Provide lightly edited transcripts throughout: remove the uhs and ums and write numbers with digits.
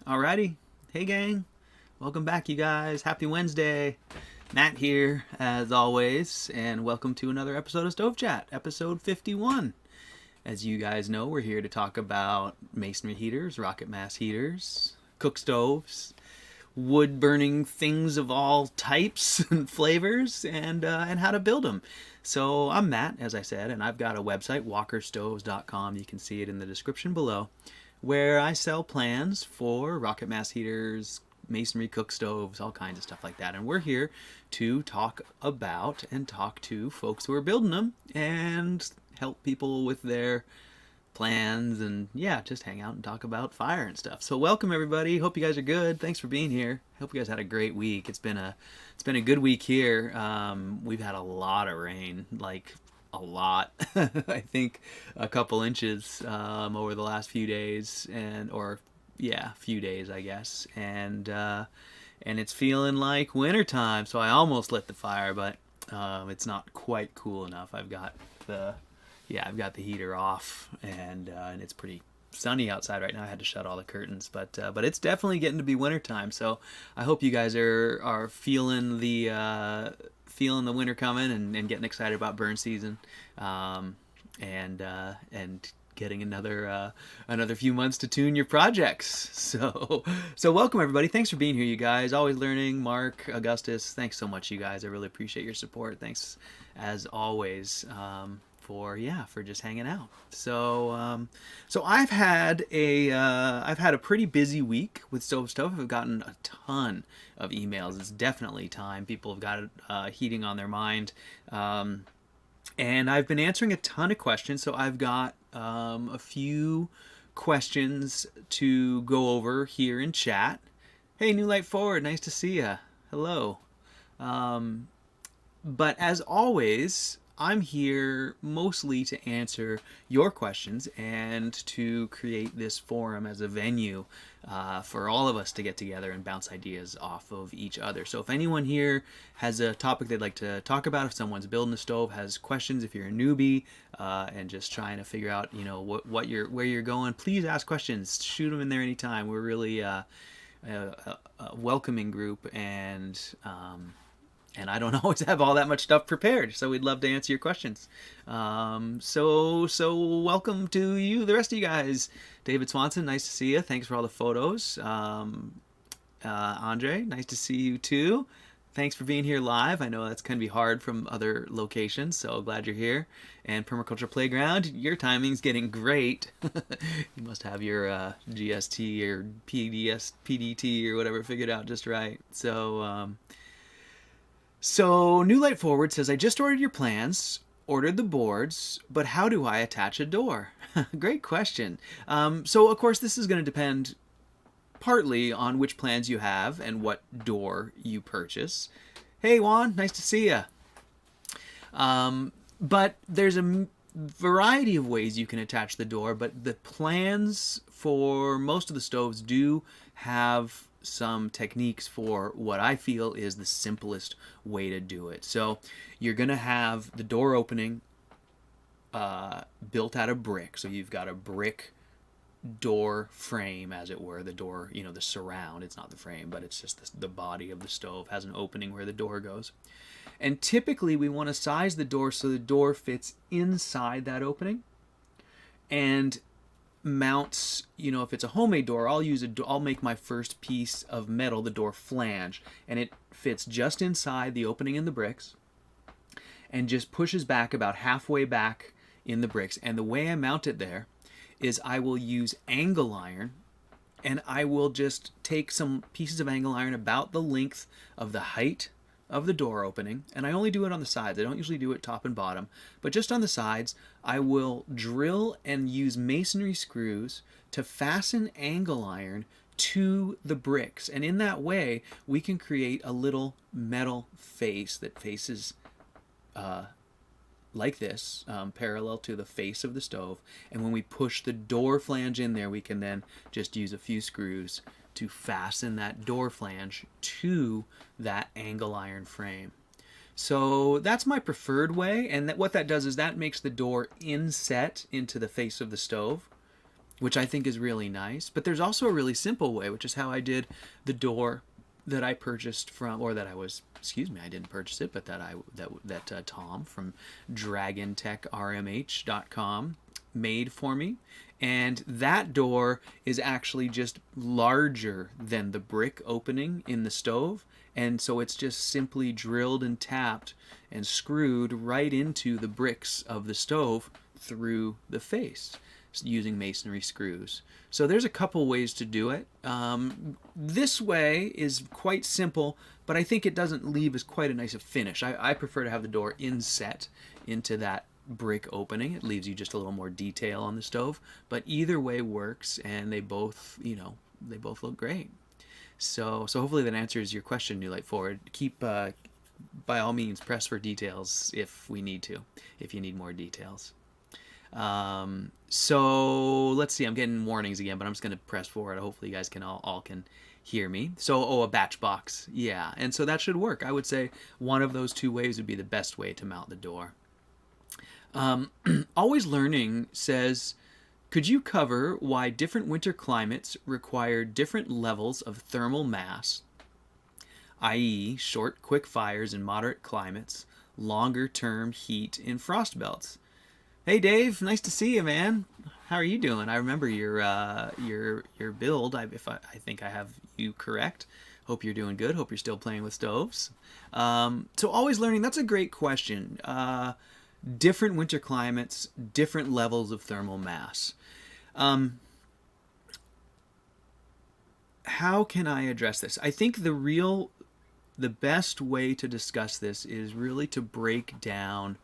Alrighty, hey gang, welcome back you guys, happy Wednesday. Matt here as always, and welcome to another episode of Stove Chat, episode 51. As you guys know, we're here to talk about masonry heaters, rocket mass heaters, cook stoves, wood burning things of all types and flavors, and how to build them. So I'm Matt, as I said, and I've got a website, walkerstoves.com. You can see it in the description below, where I sell plans for rocket mass heaters, masonry cook stoves, all kinds of stuff like that. And we're here to talk about and talk to folks who are building them and help people with their plans and just hang out and talk about fire and stuff. So welcome everybody. Hope you guys are good. Thanks for being here. Hope you guys had a great week. It's been a good week here. We've had a lot of rain, like a lot. I think a couple inches over the last few days, few days I guess, and it's feeling like wintertime. So I almost lit the fire, but it's not quite cool enough. I've got the heater off, and it's pretty sunny outside right now. I had to shut all the curtains, but it's definitely getting to be wintertime. So I hope you guys are feeling the winter coming and getting excited about burn season, and getting another few months to tune your projects. So welcome everybody. Thanks for being here, you guys. Always learning. Mark, Augustus, thanks so much, you guys. I really appreciate your support. Thanks as always for just hanging out. So I've had a pretty busy week with stove stuff. I've gotten a ton of emails. It's definitely time. People have got heating on their mind, and I've been answering a ton of questions. So I've got a few questions to go over here in chat. Hey, New Light Forward, nice to see ya. Hello. But as always, I'm here mostly to answer your questions and to create this forum as a venue for all of us to get together and bounce ideas off of each other. So if anyone here has a topic they'd like to talk about, if someone's building a stove, has questions, if you're a newbie and just trying to figure out, where you're going, please ask questions. Shoot them in there anytime. We're really a welcoming group, and I don't always have all that much stuff prepared, so we'd love to answer your questions. So welcome to you, the rest of you guys. David Swanson, nice to see you. Thanks for all the photos. Andre, nice to see you too. Thanks for being here live. I know that's going to be hard from other locations, so glad you're here. And Permaculture Playground, your timing's getting great. You must have your GST or PDT or whatever figured out just right. So New Light Forward says, I just ordered your plans, ordered the boards, but how do I attach a door? Great question. So of course this is going to depend partly on which plans you have and what door you purchase. Hey Juan, nice to see ya. But there's a variety of ways you can attach the door, but the plans for most of the stoves do have some techniques for what I feel is the simplest way to do it. So you're going to have the door opening built out of brick. So you've got a brick door frame, as it were. The door, the surround, it's not the frame, but it's just the body of the stove has an opening where the door goes. And typically we want to size the door so the door fits inside that opening and mounts, if it's a homemade door, I'll make my first piece of metal, the door flange, and it fits just inside the opening in the bricks and just pushes back about halfway back in the bricks. And the way I mount it there is I will use angle iron, and I will just take some pieces of angle iron about the length of the height of the door opening, and I only do it on the sides. I don't usually do it top and bottom, but just on the sides, I will drill and use masonry screws to fasten angle iron to the bricks. And in that way, we can create a little metal face that faces like this, parallel to the face of the stove. And when we push the door flange in there, we can then just use a few screws to fasten that door flange to that angle iron frame. So that's my preferred way, and what that does is that makes the door inset into the face of the stove, which I think is really nice. But there's also a really simple way, which is how I did the door that I purchased from, or that I was, excuse me, I didn't purchase it, but that Tom from DragonTechRMH.com made for me. And that door is actually just larger than the brick opening in the stove. And so it's just simply drilled and tapped and screwed right into the bricks of the stove through the face using masonry screws. So there's a couple ways to do it. This way is quite simple, but I think it doesn't leave as quite a nice a finish. I prefer to have the door inset into that brick opening. It leaves you just a little more detail on the stove, but either way works, and they both, they both look great. So hopefully that answers your question, New Light Forward. Keep, by all means, press for details if we need to, if you need more details. So let's see, I'm getting warnings again, but I'm just going to press forward. Hopefully you guys can all can hear me. So, a batch box. Yeah, and so that should work. I would say one of those two ways would be the best way to mount the door. Always Learning says, could you cover why different winter climates require different levels of thermal mass, i.e. short, quick fires in moderate climates, longer term heat in frost belts? Hey Dave, nice to see you, man. How are you doing? I remember your build. I think I have you correct. Hope you're doing good. Hope you're still playing with stoves. So Always Learning. That's a great question. Different winter climates, different levels of thermal mass. How can I address this? I think the best way to discuss this is really to break down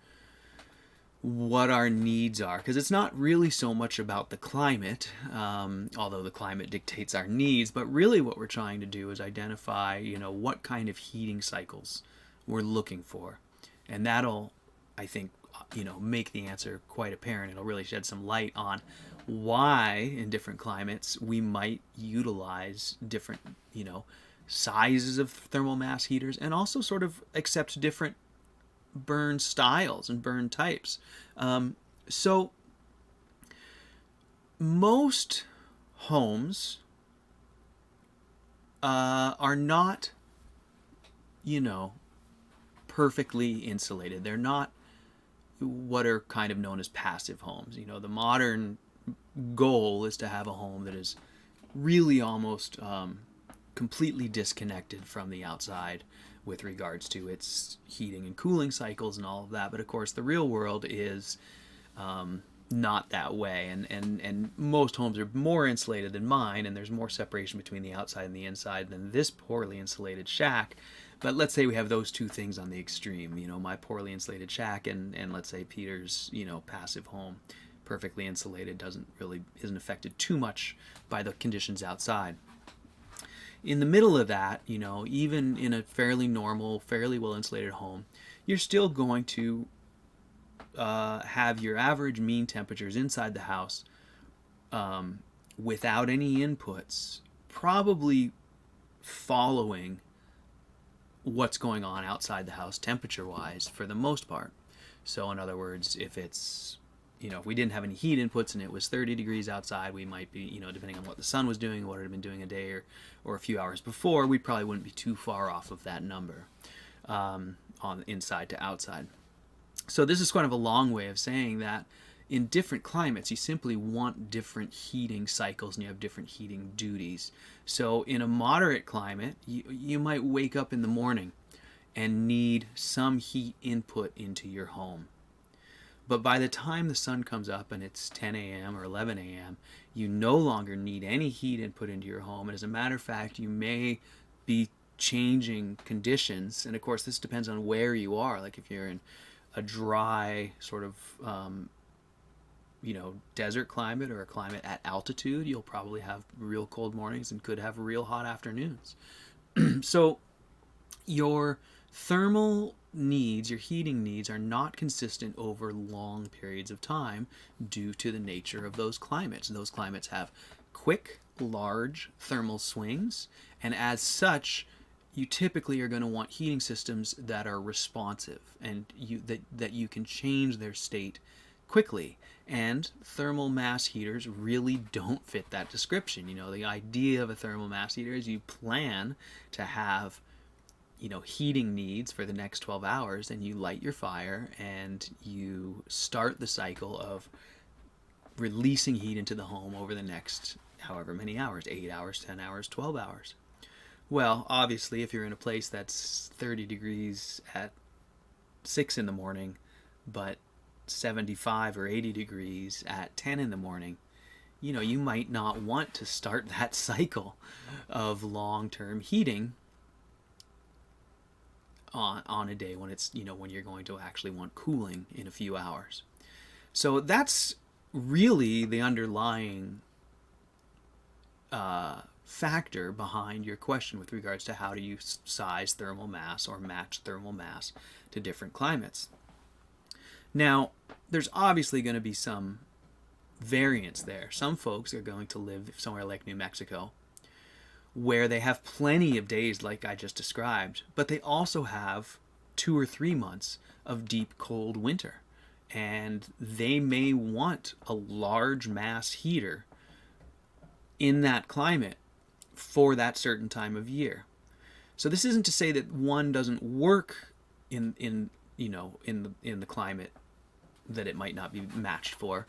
what our needs are, because it's not really so much about the climate, although the climate dictates our needs, but really what we're trying to do is identify, what kind of heating cycles we're looking for, and that'll, I think, make the answer quite apparent. It'll really shed some light on why in different climates we might utilize different, sizes of thermal mass heaters, and also sort of accept different burn styles and burn types. So most homes are not, perfectly insulated. They're not what are kind of known as passive homes. The modern goal is to have a home that is really almost completely disconnected from the outside with regards to its heating and cooling cycles and all of that. But of course, the real world is not that way, and most homes are more insulated than mine, and there's more separation between the outside and the inside than this poorly insulated shack. But let's say we have those two things on the extreme, my poorly insulated shack and let's say Peter's, passive home, perfectly insulated, isn't affected too much by the conditions outside. In the middle of that, even in a fairly normal, fairly well insulated home, you're still going to have your average mean temperatures inside the house without any inputs, probably following what's going on outside the house temperature-wise for the most part. So in other words, if it's, if we didn't have any heat inputs and it was 30 degrees outside, we might be, depending on what the sun was doing, what it had been doing a day or a few hours before, we probably wouldn't be too far off of that number on inside to outside. So this is kind of a long way of saying that in different climates, you simply want different heating cycles and you have different heating duties. So in a moderate climate, you might wake up in the morning and need some heat input into your home. But by the time the sun comes up and it's 10 a.m. or 11 a.m., you no longer need any heat input into your home. And as a matter of fact, you may be changing conditions. And of course, this depends on where you are. Like if you're in a dry sort of desert climate or a climate at altitude, you'll probably have real cold mornings and could have real hot afternoons. So your thermal needs, your heating needs, are not consistent over long periods of time due to the nature of those climates. And those climates have quick large thermal swings, and as such, you typically are going to want heating systems that are responsive and that you can change their state quickly. And thermal mass heaters really don't fit that description. You know, the idea of a thermal mass heater is you plan to have, you know, heating needs for the next 12 hours, and you light your fire and you start the cycle of releasing heat into the home over the next however many hours, 8 hours, 10 hours, 12 hours. Well, obviously, if you're in a place that's 30 degrees at 6 in the morning, but 75 or 80 degrees at 10 in the morning, you know, you might not want to start that cycle of long-term heating on a day when it's, you know, when you're going to actually want cooling in a few hours. So that's really the underlying factor behind your question with regards to how do you size thermal mass or match thermal mass to different climates. Now, there's obviously going to be some variance there. Some folks are going to live somewhere like New Mexico, where they have plenty of days like I just described, but they also have 2 or 3 months of deep cold winter. And they may want a large mass heater in that climate for that certain time of year. So this isn't to say that one doesn't work in the climate that it might not be matched for.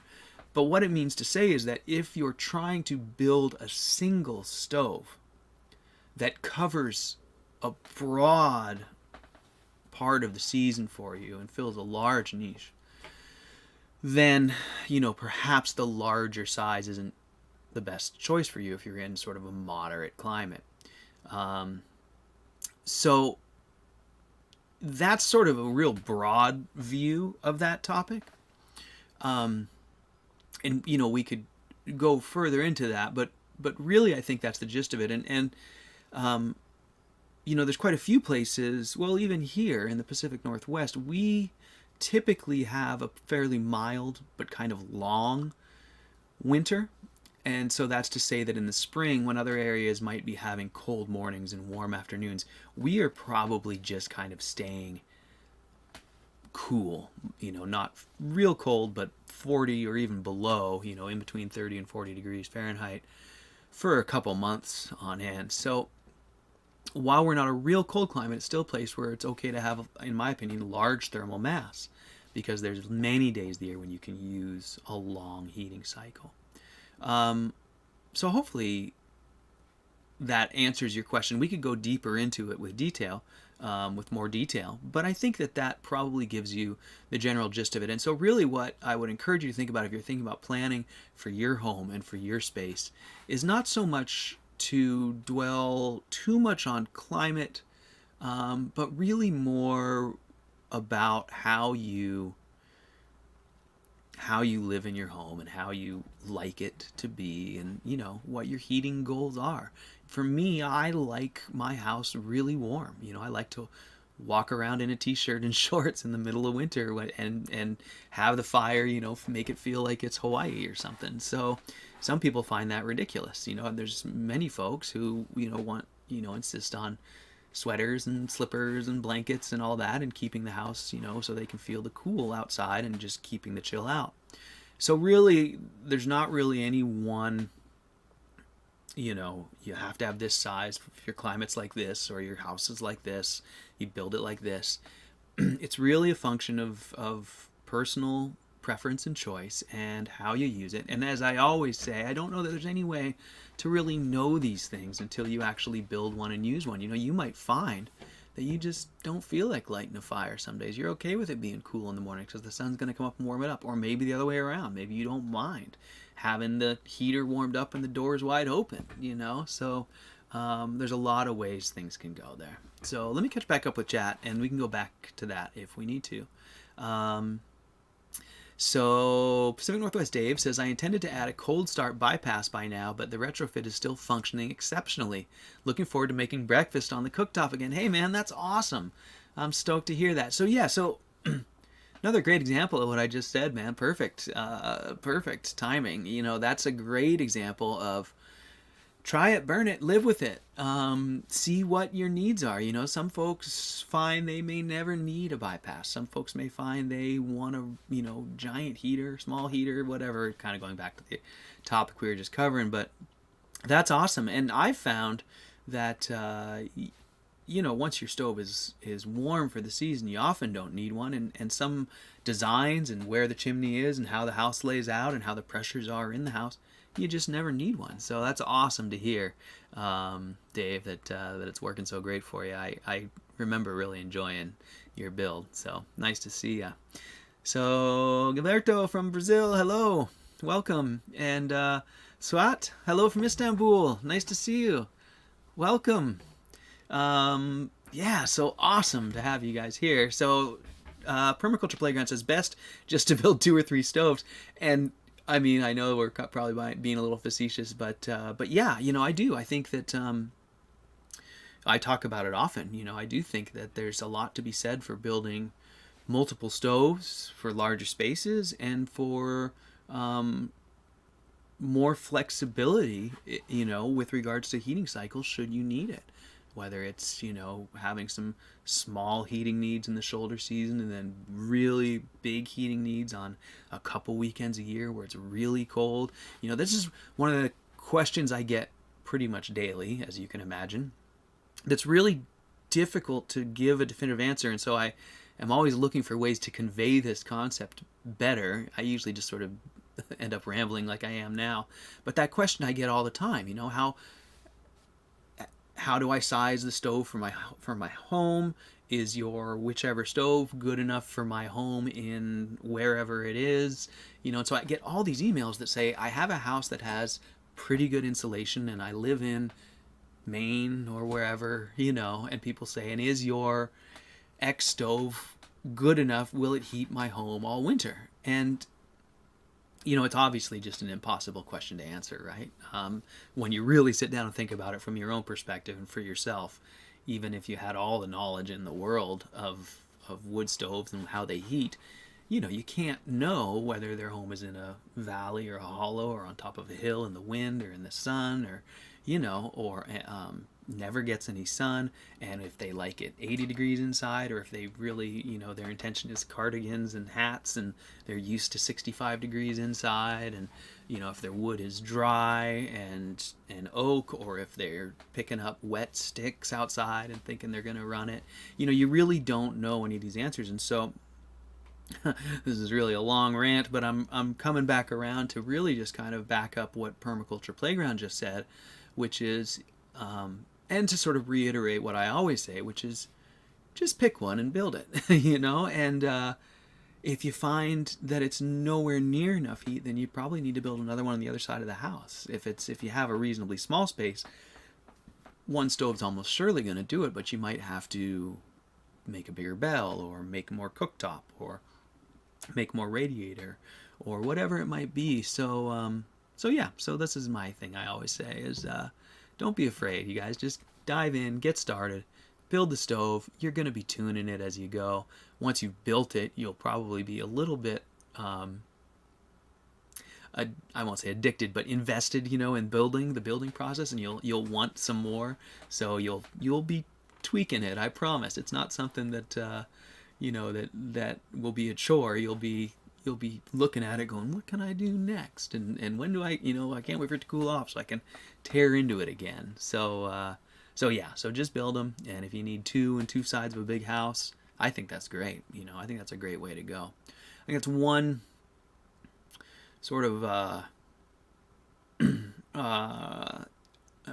But what it means to say is that if you're trying to build a single stove that covers a broad part of the season for you and fills a large niche, then, you know, perhaps the larger size isn't the best choice for you if you're in sort of a moderate climate. So that's sort of a real broad view of that topic. And, you know, we could go further into that, but really I think that's the gist of it. And you know, there's quite a few places, well, even here in the Pacific Northwest, we typically have a fairly mild but kind of long winter. And so that's to say that in the spring, when other areas might be having cold mornings and warm afternoons, we are probably just kind of staying cool, you know, not real cold, but 40 or even below, you know, in between 30 and 40 degrees Fahrenheit for a couple months on end. So while we're not a real cold climate, it's still a place where it's okay to have, in my opinion, large thermal mass, because there's many days of the year when you can use a long heating cycle. So hopefully that answers your question. We could go deeper into it with detail, with more detail, but I think that probably gives you the general gist of it. And so really what I would encourage you to think about if you're thinking about planning for your home and for your space is not so much to dwell too much on climate, but really more about how you live in your home and how you like it to be, and, you know, what your heating goals are. For me, I like my house really warm. You know, I like to walk around in a t-shirt and shorts in the middle of winter and have the fire, you know, make it feel like it's Hawaii or something. So some people find that ridiculous. You know, there's many folks who, you know, insist on sweaters and slippers and blankets and all that, and keeping the house, you know, so they can feel the cool outside and just keeping the chill out. So really, there's not really any one, you know, you have to have this size if your climate's like this or your house is like this, you build it like this. It's really a function of personal preference and choice and how you use it. And as I always say, I don't know that there's any way to really know these things until you actually build one and use one. You know, you might find that you just don't feel like lighting a fire some days. You're okay with it being cool in the morning because the sun's going to come up and warm it up. Or maybe the other way around. Maybe you don't mind having the heater warmed up and the doors wide open, you know? So there's a lot of ways things can go there. So let me catch back up with chat, and we can go back to that if we need to. So Pacific Northwest Dave says, I intended to add a cold start bypass by now, but the retrofit is still functioning exceptionally. Looking forward to making breakfast on the cooktop again. Hey man, that's awesome. I'm stoked to hear that. So yeah, another great example of what I just said, man. Perfect timing. You know, that's a great example of try it, burn it, live with it. See what your needs are. You know, some folks find they may never need a bypass. Some folks may find they want a, you know, giant heater, small heater, whatever. Kind of going back to the topic we were just covering, but that's awesome. And I've found that you know, once your stove is warm for the season, you often don't need one. And some designs and where the chimney is and how the house lays out and how the pressures are in the house, you just never need one. So that's awesome to hear, Dave, that it's working so great for you. I remember really enjoying your build. So nice to see you. So Gilberto from Brazil, hello, welcome. And Swat, hello from Istanbul. Nice to see you. Welcome. Yeah, so awesome to have you guys here. So Permaculture Playground says best just to build 2 or 3 stoves. And I mean, I know we're probably being a little facetious, but yeah, you know, I do. I think that I talk about it often. You know, I do think that there's a lot to be said for building multiple stoves for larger spaces and for more flexibility, you know, with regards to heating cycles should you need it. Whether it's, you know, having some small heating needs in the shoulder season and then really big heating needs on a couple weekends a year where it's really cold. You know, this is one of the questions I get pretty much daily, as you can imagine. That's really difficult to give a definitive answer, and so I am always looking for ways to convey this concept better. I usually just sort of end up rambling like I am now. But that question I get all the time, you know, how do I size the stove for my home? Is your whichever stove good enough for my home in wherever it is? You know, and so I get all these emails that say I have a house that has pretty good insulation and I live in Maine or wherever, you know, and people say, and is your X stove good enough? Will it heat my home all winter? And you know, it's obviously just an impossible question to answer, right? When you really sit down and think about it from your own perspective and for yourself, even if you had all the knowledge in the world of wood stoves and how they heat, you know, you can't know whether their home is in a valley or a hollow or on top of a hill in the wind or in the sun or, you know, or never gets any sun, and if they like it 80 degrees inside, or if they really, you know, their intention is cardigans and hats and they're used to 65 degrees inside, and, you know, if their wood is dry and oak, or if they're picking up wet sticks outside and thinking they're going to run it. You know, you really don't know any of these answers. And so this is really a long rant, but I'm coming back around to really just kind of back up what Permaculture Playground just said, which is and to sort of reiterate what I always say, which is just pick one and build it, you know. And if you find that it's nowhere near enough heat, then you probably need to build another one on the other side of the house. If you have a reasonably small space, one stove's almost surely going to do it, but you might have to make a bigger bell or make more cooktop or make more radiator or whatever it might be. So yeah, so this is my thing I always say is don't be afraid, you guys. Just dive in, get started, build the stove. You're going to be tuning it as you go. Once you've built it, you'll probably be a little bit, I won't say addicted, but invested, you know, in the building process, and you'll want some more. So you'll be tweaking it. I promise. It's not something that you know, that will be a chore. You'll be looking at it going, what can I do next? And when do I, you know, I can't wait for it to cool off so I can tear into it again. So yeah, so just build them. And if you need 2 and 2 sides of a big house, I think that's great. You know, I think that's a great way to go. I think it's one sort of, I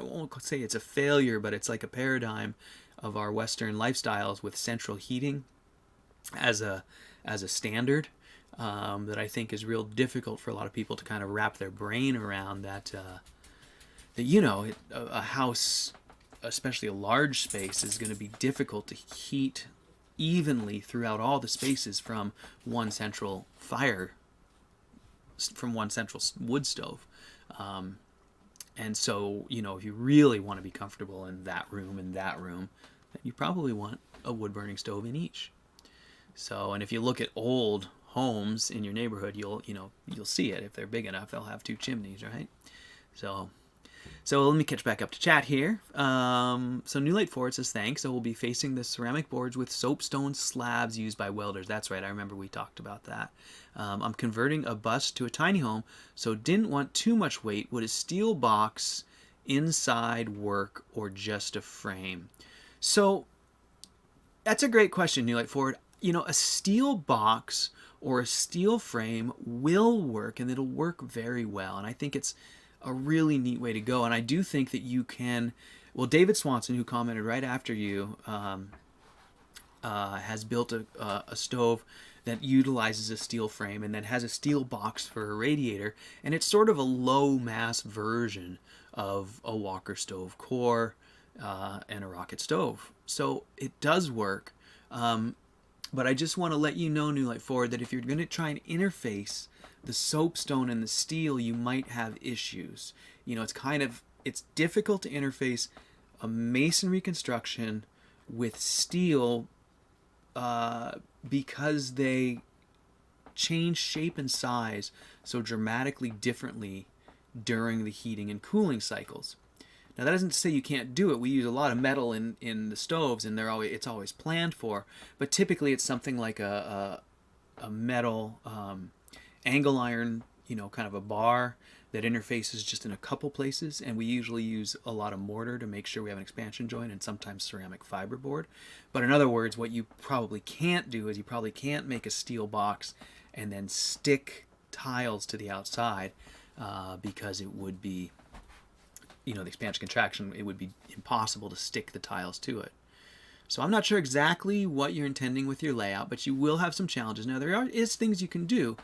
won't say it's a failure, but it's like a paradigm of our Western lifestyles with central heating as a standard. That I think is real difficult for a lot of people to kind of wrap their brain around. That you know, a house, especially a large space, is going to be difficult to heat evenly throughout all the spaces from one central wood stove. And so, you know, if you really want to be comfortable in that room then you probably want a wood burning stove in each. So, and if you look at old homes in your neighborhood, you'll see it. If they're big enough, they'll have 2 chimneys, right? So So let me catch back up to chat here. So New Light Forward says thanks. So we'll be facing the ceramic boards with soapstone slabs used by welders. That's right. I remember we talked about that. I'm converting a bus to a tiny home, so didn't want too much weight. Would a steel box inside work or just a frame? So that's a great question, New Light Forward. You know, a steel box or a steel frame will work, and it'll work very well. And I think it's a really neat way to go. And I do think that you can, well, David Swanson, who commented right after you, has built a stove that utilizes a steel frame and then has a steel box for a radiator. And it's sort of a low mass version of a Walker stove core and a rocket stove. So it does work. But I just want to let you know, New Light Forward, that if you're going to try and interface the soapstone and the steel, you might have issues. You know, it's difficult to interface a masonry construction with steel because they change shape and size so dramatically differently during the heating and cooling cycles. Now that doesn't say you can't do it. We use a lot of metal in the stoves, and it's always planned for. But typically, it's something like a metal angle iron, kind of a bar that interfaces just in a couple places. And we usually use a lot of mortar to make sure we have an expansion joint, and sometimes ceramic fiberboard. But in other words, what you probably can't do is you probably can't make a steel box and then stick tiles to the outside because it would be, the expansion contraction, it would be impossible to stick the tiles to it. So I'm not sure exactly what you're intending with your layout, but you will have some challenges. Now, there are things you can do.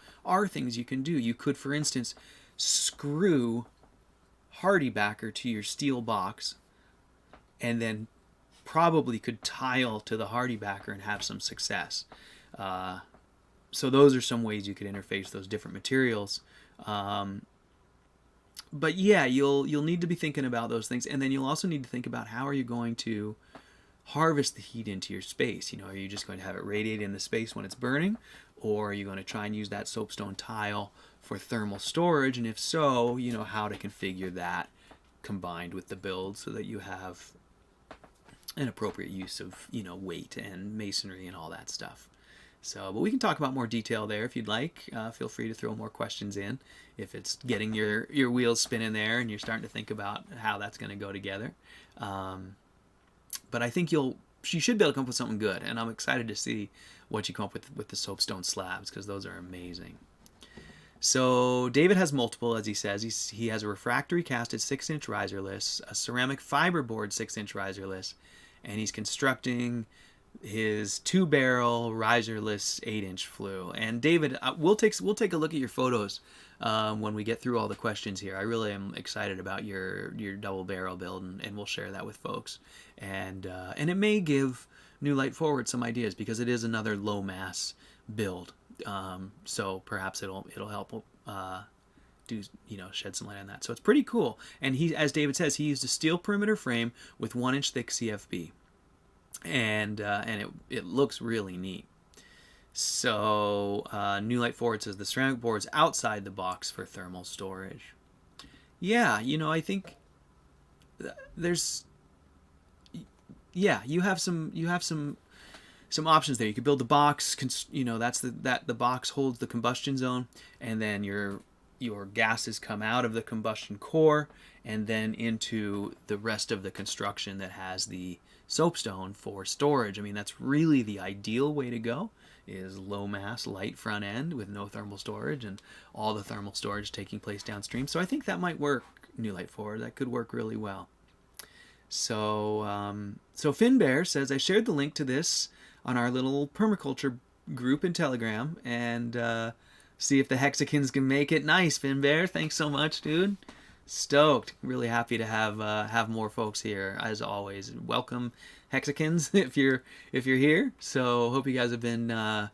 You could, for instance, screw hardy backer to your steel box and then probably could tile to the hardy backer and have some success. So those are some ways you could interface those different materials. But yeah, you'll need to be thinking about those things, and then you'll also need to think about how are you going to harvest the heat into your space. Are you just going to have it radiate in the space when it's burning, or are you going to try and use that soapstone tile for thermal storage? And if so, how to configure that combined with the build so that you have an appropriate use of weight and masonry and all that stuff. So, but we can talk about more detail there if you'd like. Feel free to throw more questions in if it's getting your wheels spinning there and you're starting to think about how that's going to go together. But I think you should be able to come up with something good, and I'm excited to see what you come up with the soapstone slabs, because those are amazing. So David has multiple, as he says. He has a refractory casted 6-inch riserless, a ceramic fiberboard 6-inch riserless, and he's constructing his 2-barrel riserless 8-inch flue. And David, we'll take a look at your photos when we get through all the questions here. I really am excited about your double barrel build, and we'll share that with folks. And it may give New Light Forward some ideas, because it is another low mass build. So perhaps it'll help shed some light on that. So it's pretty cool. And he, as David says, he used a steel perimeter frame with 1-inch thick CFB. And it looks really neat. So New Light Forward says the ceramic board's outside the box for thermal storage. Yeah, I think there's you have some options there. You could build the box. That's the box holds the combustion zone, and then your gases come out of the combustion core and then into the rest of the construction that has the soapstone for storage. I mean, that's really the ideal way to go, is low mass, light front end with no thermal storage, and all the thermal storage taking place downstream. So I think that might work, New Light Forward. That could work really well. So Finn Bear says, I shared the link to this on our little permaculture group in Telegram, and see if the hexagons can make it. Nice, Finn Bear. Thanks so much, dude. Stoked. Really happy to have more folks here, as always. Welcome, hexagons, if you're here. So hope you guys have been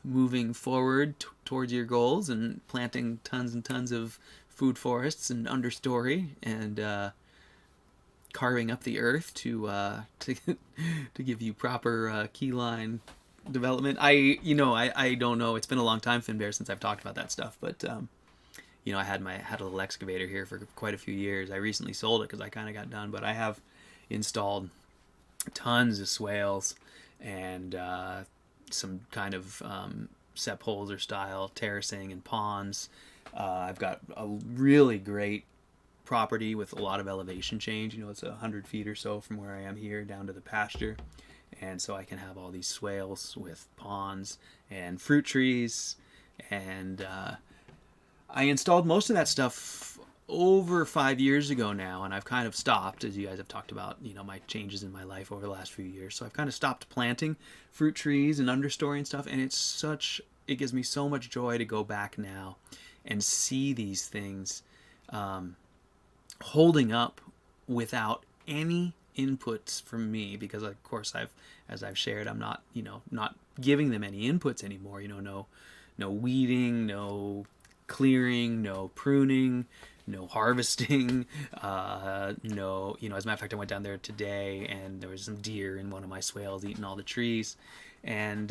moving forward towards your goals and planting tons and tons of food forests and understory, and carving up the earth to give you proper keyline development. I don't know. It's been a long time, Finn Bear, since I've talked about that stuff, but I had a little excavator here for quite a few years. I recently sold it because I kind of got done, but I have installed tons of swales and some kind of Sepp Holzer style terracing and ponds. I've got a really great property with a lot of elevation change. It's 100 feet or so from where I am here down to the pasture. And so I can have all these swales with ponds and fruit trees. And I installed most of that stuff over 5 years ago now, and I've kind of stopped, as you guys have talked about, my changes in my life over the last few years. So I've kind of stopped planting fruit trees and understory and stuff, and it gives me so much joy to go back now and see these things holding up without any inputs from me, because of course as I've shared, I'm not not giving them any inputs anymore. No weeding, no clearing, no pruning, no harvesting, no, as a matter of fact, I went down there today and there was some deer in one of my swales eating all the trees, and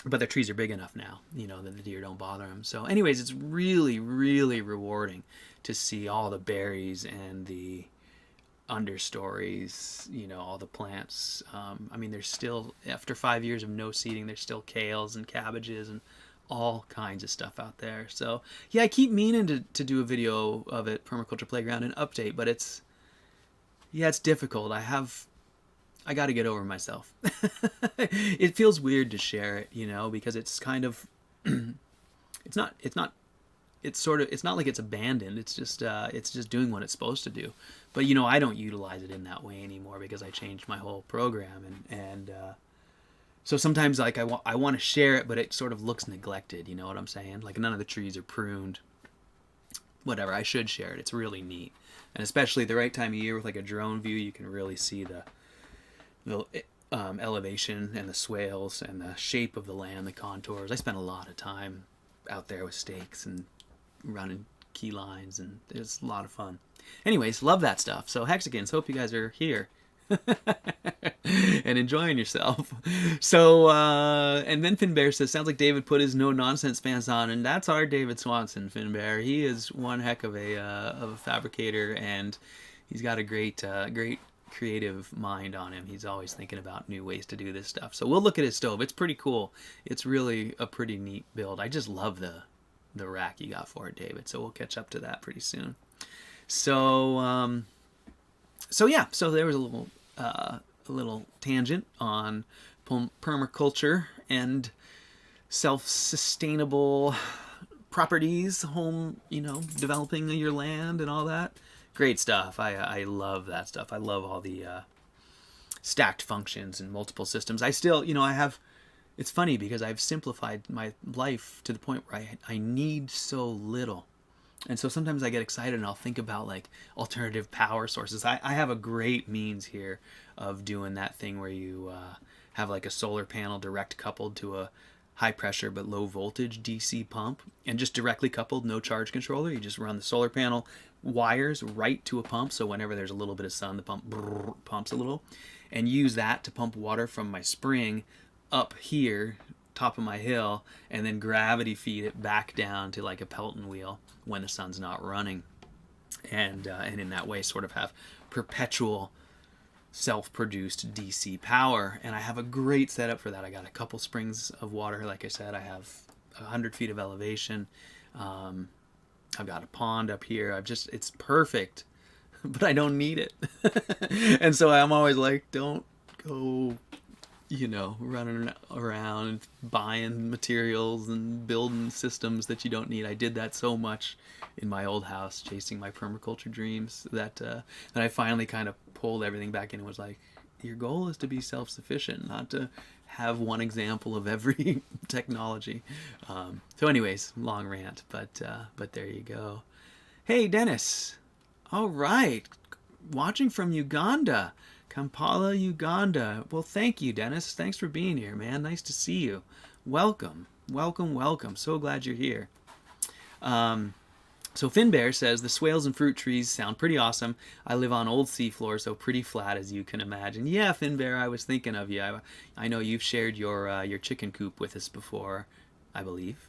but the trees are big enough now, that the deer don't bother them. So anyways, it's really, really rewarding to see all the berries and the understories, all the plants. There's still, after 5 years of no seeding, there's still kales and cabbages and all kinds of stuff out there. So yeah, I keep meaning to do a video of it, Permaculture Playground, and update, but it's difficult. I got to get over myself. It feels weird to share it, because it's kind of, it's not like it's abandoned. It's just doing what it's supposed to do. But I don't utilize it in that way anymore because I changed my whole program, and so sometimes like I want to share it, but it sort of looks neglected. You know what I'm saying? Like none of the trees are pruned. Whatever, I should share it. It's really neat, and especially the right time of year with like a drone view, you can really see the elevation and the swales and the shape of the land, the contours. I spent a lot of time out there with stakes and running key lines, and it's a lot of fun. Anyways, love that stuff. So Hexagons, hope you guys are here and enjoying yourself. So and then Finbear says, sounds like David put his no nonsense pants on, and that's our David Swanson. Finbear, he is one heck of a fabricator, and he's got a great creative mind on him. He's always thinking about new ways to do this stuff. So we'll look at his stove. It's pretty cool. It's really a pretty neat build. I just love the rack you got for it, David. So we'll catch up to that pretty soon. So yeah, so there was a little tangent on permaculture and self-sustainable properties, home, developing your land and all that. Great stuff. I love that stuff. I love all the stacked functions and multiple systems. I still, it's funny because I've simplified my life to the point where I need so little. And so sometimes I get excited and I'll think about like alternative power sources. I have a great means here of doing that thing where you have like a solar panel direct coupled to a high pressure but low voltage DC pump, and just directly coupled, no charge controller. You just run the solar panel wires right to a pump, so whenever there's a little bit of sun, the pump pumps a little, and use that to pump water from my spring up here, top of my hill, and then gravity feed it back down to like a Pelton wheel when the sun's not running, and in that way sort of have perpetual self-produced DC power. And I have a great setup for that. I got a couple springs of water, like I said. I have 100 feet of elevation. I've got a pond up here. It's perfect, but I don't need it. And so I'm always like, don't go, running around and buying materials and building systems that you don't need. I did that so much in my old house, chasing my permaculture dreams, that I finally kind of pulled everything back in and was like, your goal is to be self-sufficient, not to have one example of every technology. So anyways, long rant, but there you go. Hey, Dennis. All right. Watching from Uganda. Kampala, Uganda. Well, thank you, Dennis. Thanks for being here, man. Nice to see you. Welcome. Welcome, welcome. So glad you're here. So Finbear says, the swales and fruit trees sound pretty awesome. I live on old seafloor, so pretty flat, as you can imagine. Yeah, Finbear, I was thinking of you. I know you've shared your chicken coop with us before, I believe.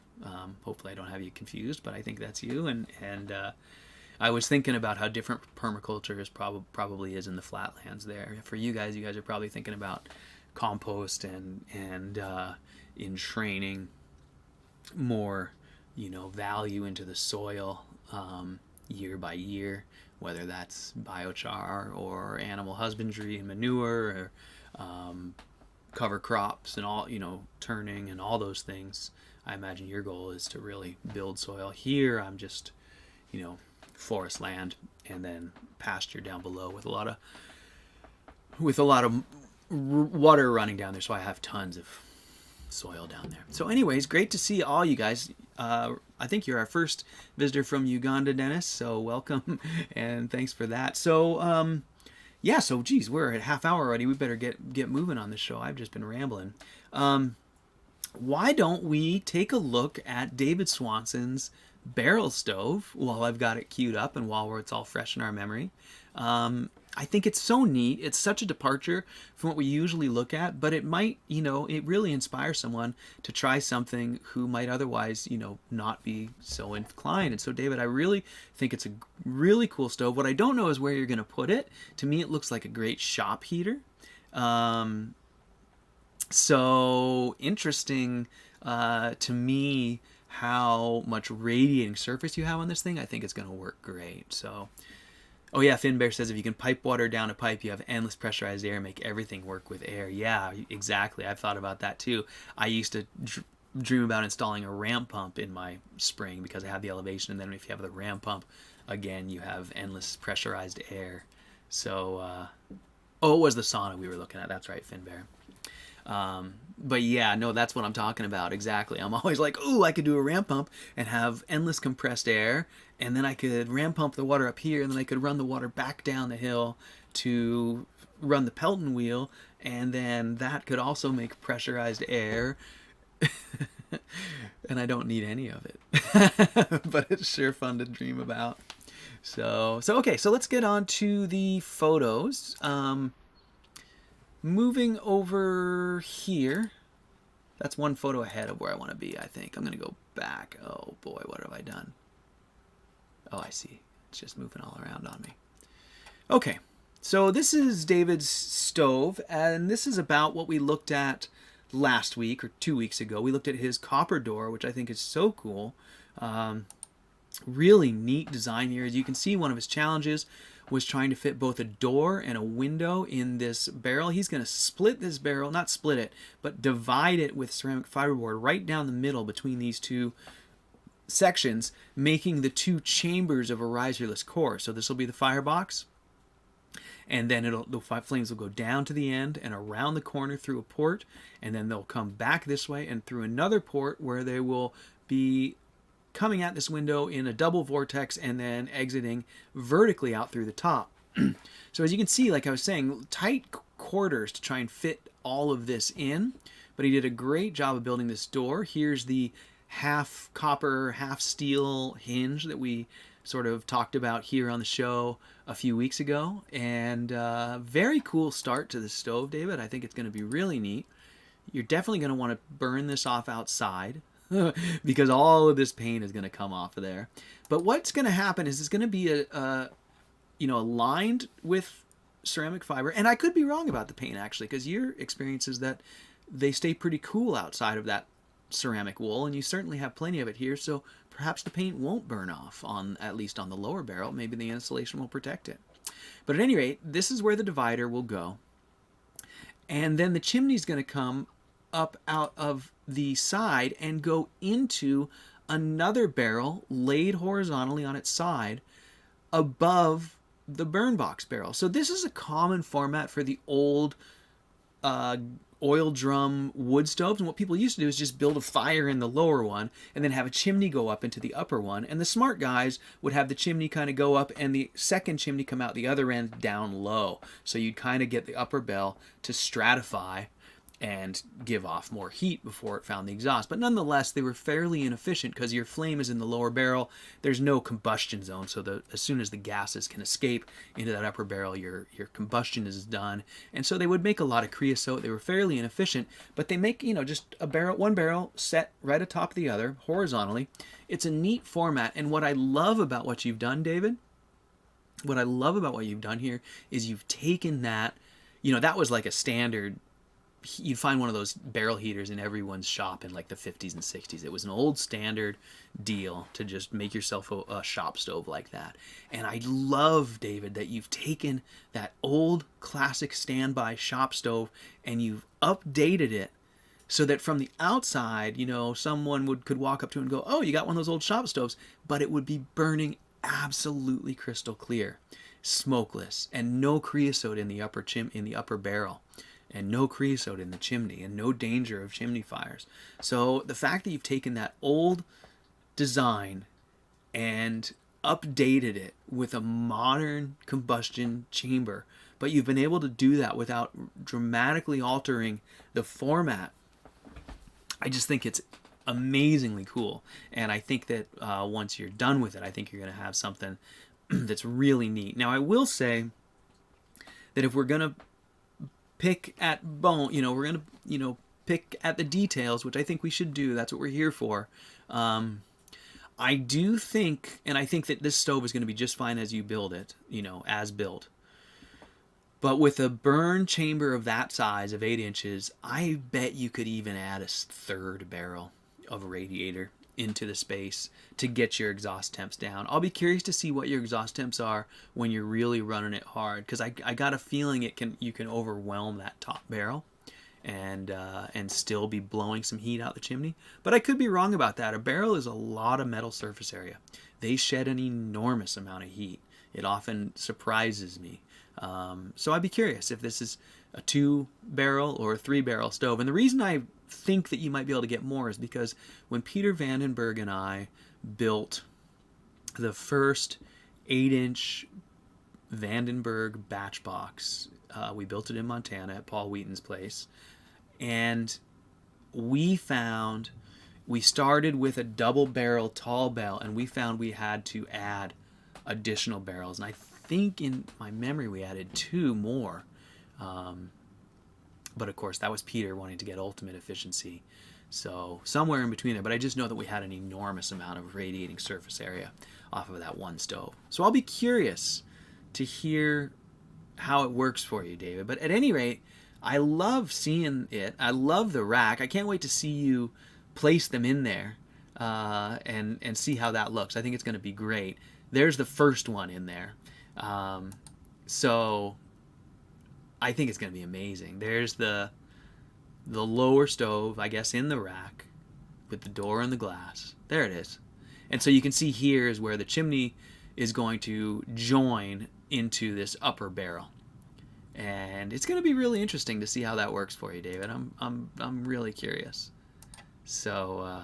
Hopefully I don't have you confused, but I think that's you. And I was thinking about how different permaculture is probably is in the flatlands there. For you guys are probably thinking about compost and in training more, value into the soil year by year, whether that's biochar or animal husbandry and manure or cover crops and all, turning and all those things. I imagine your goal is to really build soil. Here I'm just, forest land and then pasture down below with a lot of water running down there, so I have tons of soil down there. So anyways, great to see all you guys. I think you're our first visitor from Uganda, Dennis, so welcome and thanks for that. So so geez, we're at half hour already. We better get moving on the show. I've just been rambling. Why don't we take a look at David Swanson's barrel stove while I've got it queued up and while it's all fresh in our memory. I think it's so neat. It's such a departure from what we usually look at, but it might, it really inspires someone to try something who might otherwise, not be so inclined. And so, David, I really think it's a really cool stove. What I don't know is where you're going to put it. To me, it looks like a great shop heater. So interesting to me how much radiating surface you have on this thing. I think it's going to work great. So, oh yeah, Finbear says if you can pipe water down a pipe, you have endless pressurized air, make everything work with air. Yeah, exactly. I've thought about that too. I used to dream about installing a ram pump in my spring because I have the elevation, and then if you have the ram pump, again, you have endless pressurized air. So, it was the sauna we were looking at. That's right, Finbear. But yeah, no, that's what I'm talking about. Exactly. I'm always like, ooh, I could do a ram pump and have endless compressed air, and then I could ram pump the water up here, and then I could run the water back down the hill to run the Pelton wheel, and then that could also make pressurized air. And I don't need any of it. But it's sure fun to dream about. So okay, so let's get on to the photos. Moving over here, that's one photo ahead of where I want to be, I think. I'm going to go back. Oh boy, what have I done? Oh, I see. It's just moving all around on me. Okay, so this is David's stove, and this is about what we looked at last week or 2 weeks ago. We looked at his copper door, which I think is so cool. Really neat design here. As you can see, one of his challenges was trying to fit both a door and a window in this barrel. He's going to split this barrel, not split it, but divide it with ceramic fiberboard right down the middle between these two sections, making the two chambers of a riserless core. So this will be the firebox, and then the flames will go down to the end and around the corner through a port, and then they'll come back this way and through another port where they will be coming at this window in a double vortex and then exiting vertically out through the top. So as you can see, like I was saying, tight quarters to try and fit all of this in, but he did a great job of building this door. Here's the half copper, half steel hinge that we sort of talked about here on the show a few weeks ago, and very cool start to the stove, David. I think it's going to be really neat. You're definitely going to want to burn this off outside because all of this paint is going to come off of there. But what's going to happen is it's going to be lined with ceramic fiber, and I could be wrong about the paint actually, because your experience is that they stay pretty cool outside of that ceramic wool, and you certainly have plenty of it here, so perhaps the paint won't burn off, at least on the lower barrel. Maybe the insulation will protect it. But at any rate, this is where the divider will go, and then the chimney's going to come up out of the side and go into another barrel laid horizontally on its side above the burn box barrel. So this is a common format for the old oil drum wood stoves, and what people used to do is just build a fire in the lower one and then have a chimney go up into the upper one, and the smart guys would have the chimney kind of go up and the second chimney come out the other end down low, so you'd kind of get the upper bell to stratify and give off more heat before it found the exhaust. But nonetheless, they were fairly inefficient because your flame is in the lower barrel. There's no combustion zone, so as soon as the gases can escape into that upper barrel, your combustion is done. And so they would make a lot of creosote. They were fairly inefficient, but they make, just one barrel set right atop the other horizontally. It's a neat format, and what I love about what you've done, David, what I love about what you've done here is you've taken that, that was like a standard. You'd find one of those barrel heaters in everyone's shop in like the 50s and 60s. It was an old standard deal to just make yourself a shop stove like that. And I love, David, that you've taken that old classic standby shop stove and you've updated it so that from the outside, someone could walk up to it and go, oh, you got one of those old shop stoves, but it would be burning absolutely crystal clear, smokeless, and no creosote in the upper barrel. And no creosote in the chimney, and no danger of chimney fires. So the fact that you've taken that old design and updated it with a modern combustion chamber, but you've been able to do that without dramatically altering the format, I just think it's amazingly cool. And I think that once you're done with it, I think you're going to have something that's really neat. Now, I will say that if we're going to pick at we're going to, pick at the details, which I think we should do. That's what we're here for. I do think, and I think that this stove is going to be just fine as you build it, as built. But with a burn chamber of that size, of 8 inches, I bet you could even add a third barrel of radiator into the space to get your exhaust temps down. I'll be curious to see what your exhaust temps are when you're really running it hard, because I got a feeling you can overwhelm that top barrel and still be blowing some heat out the chimney. But I could be wrong about that. A barrel is a lot of metal surface area. They shed an enormous amount of heat. It often surprises me. So I'd be curious if this is a 2-barrel or a 3-barrel stove. And the reason I think that you might be able to get more is because when Peter Vandenberg and I built the first 8-inch Vandenberg batch box, we built it in Montana at Paul Wheaton's place, and we started with a double-barrel tall bell, and we found we had to add additional barrels, and I think in my memory we added 2 more. But of course, that was Peter wanting to get ultimate efficiency. So somewhere in between there. But I just know that we had an enormous amount of radiating surface area off of that one stove. So I'll be curious to hear how it works for you, David. But at any rate, I love seeing it. I love the rack. I can't wait to see you place them in there and see how that looks. I think it's going to be great. There's the first one in there. So I think it's going to be amazing. There's the lower stove, I guess, in the rack with the door and the glass. There it is. And so you can see here is where the chimney is going to join into this upper barrel. And it's going to be really interesting to see how that works for you, David. I'm really curious. So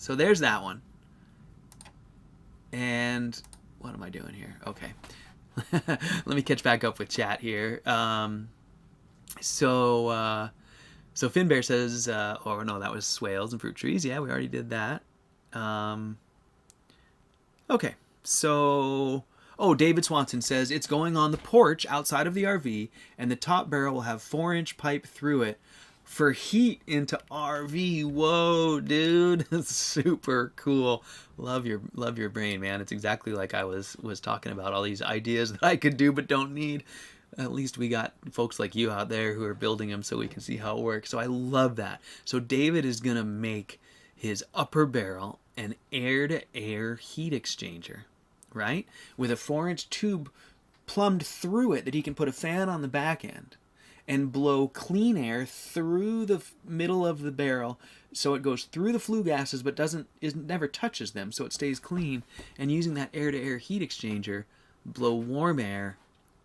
there's that one. And what am I doing here? Okay. Let me catch back up with chat here. So Finbear says, oh no, that was swales and fruit trees. Yeah, we already did that. Okay, so, David Swanson says, it's going on the porch outside of the RV, and the top barrel will have 4-inch pipe through it for heat into RV. Whoa, dude, that's super cool. Love your brain, man. It's exactly like I was talking about, all these ideas that I could do but don't need. At least we got folks like you out there who are building them so we can see how it works. So I love that. So David is going to make his upper barrel an air-to-air heat exchanger, right? With a 4-inch tube plumbed through it that he can put a fan on the back end and blow clean air through the middle of the barrel, so it goes through the flue gases but never touches them, so it stays clean. And using that air-to-air heat exchanger, blow warm air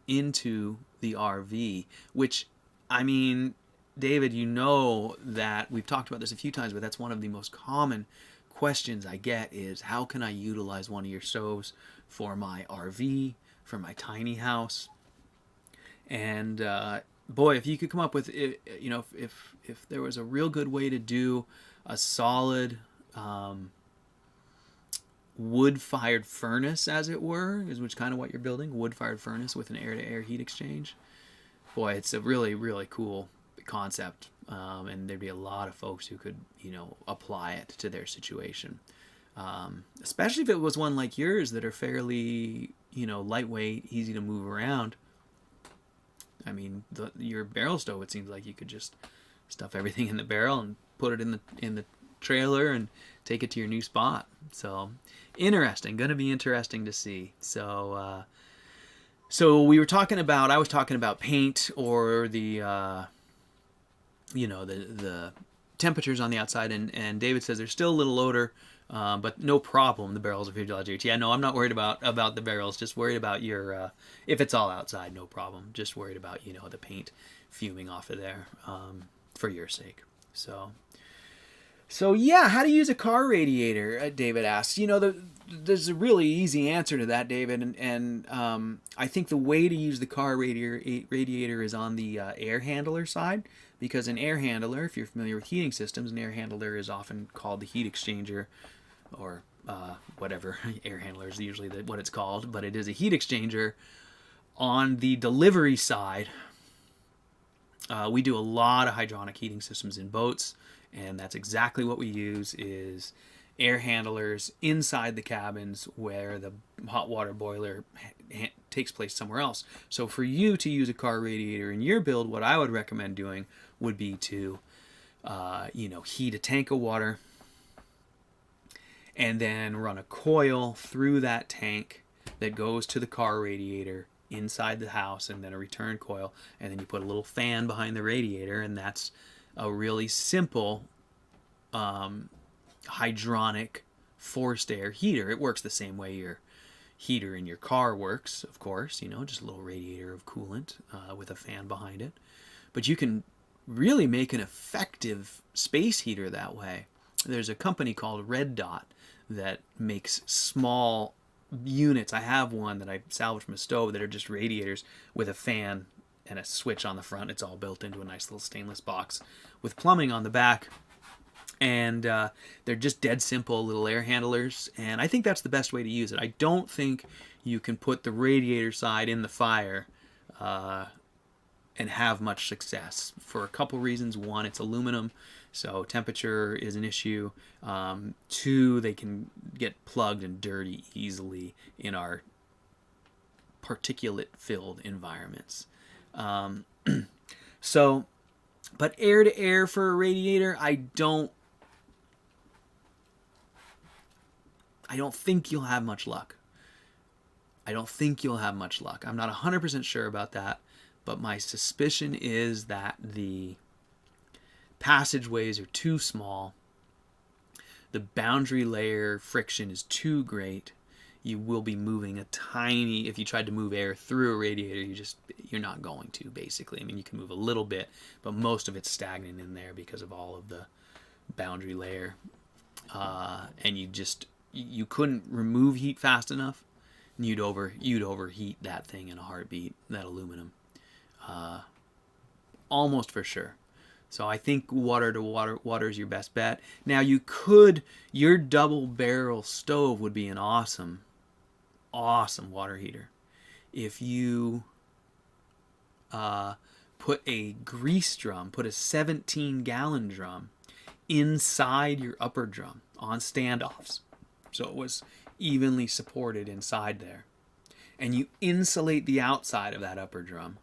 into the RV, which, I mean, David, you know that we've talked about this a few times, but that's one of the most common questions I get is, how can I utilize one of your stoves for my RV, for my tiny house? And boy, if you could come up with, if there was a real good way to do a solid wood-fired furnace, as it were, which kind of what you're building, wood-fired furnace with an air-to-air heat exchange. Boy, it's a really, really cool concept, and there'd be a lot of folks who could, apply it to their situation. Especially if it was one like yours that are fairly, lightweight, easy to move around. I mean, your barrel stove, it seems like you could just stuff everything in the barrel and put it in the trailer and take it to your new spot. So interesting, going to be interesting to see. So we were talking about, I was talking about paint or the the temperatures on the outside, and David says there's still a little odor, but no problem. The barrels are physiological. Yeah, no, I'm not worried about the barrels. Just worried about your if it's all outside, no problem. Just worried about the paint fuming off of there for your sake. So yeah, how to use a car radiator? David asks. There's a really easy answer to that, David, and I think the way to use the car radiator is on the air handler side, because an air handler, if you're familiar with heating systems, an air handler is often called the heat exchanger, or whatever. Air handler is usually what it's called, but it is a heat exchanger. On the delivery side, we do a lot of hydronic heating systems in boats, and that's exactly what we use, is air handlers inside the cabins where the hot water boiler takes place somewhere else. So for you to use a car radiator in your build, what I would recommend doing would be to heat a tank of water and then run a coil through that tank that goes to the car radiator inside the house, and then a return coil, and then you put a little fan behind the radiator, and that's a really simple hydronic forced air heater. It works the same way your heater in your car works, of course, just a little radiator of coolant with a fan behind it. But you can really make an effective space heater that way. There's a company called Red Dot that makes small units. I have one that I salvaged from a stove that are just radiators with a fan and a switch on the front. It's all built into a nice little stainless box with plumbing on the back. And they're just dead simple little air handlers, and I think that's the best way to use it. I don't think you can put the radiator side in the fire and have much success for a couple reasons. One, it's aluminum, so temperature is an issue. Two, they can get plugged and dirty easily in our particulate-filled environments. But air to air for a radiator, I don't think you'll have much luck. I'm not 100% sure about that, but my suspicion is that the passageways are too small. The boundary layer friction is too great. You will be moving if you tried to move air through a radiator, you're not going to, basically. I mean, you can move a little bit, but most of it's stagnant in there because of all of the boundary layer. And you couldn't remove heat fast enough, and you'd overheat that thing in a heartbeat, that aluminum. Almost for sure. So I think water is your best bet. Now your double barrel stove would be an awesome water heater if you put a grease drum, put a 17-gallon drum inside your upper drum on standoffs, so it was evenly supported inside there, and you insulate the outside of that upper drum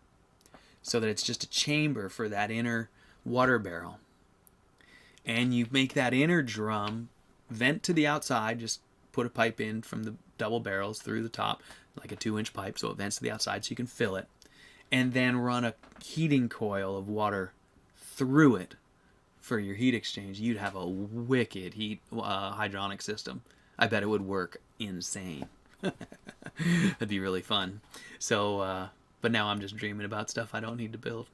so that it's just a chamber for that inner water barrel, and you make that inner drum vent to the outside. Just put a pipe in from the double barrels through the top, like a 2-inch pipe, so it vents to the outside so you can fill it, and then run a heating coil of water through it for your heat exchange. You'd have a wicked hydronic system. I bet it would work insane. That'd be really fun. So but now I'm just dreaming about stuff I don't need to build.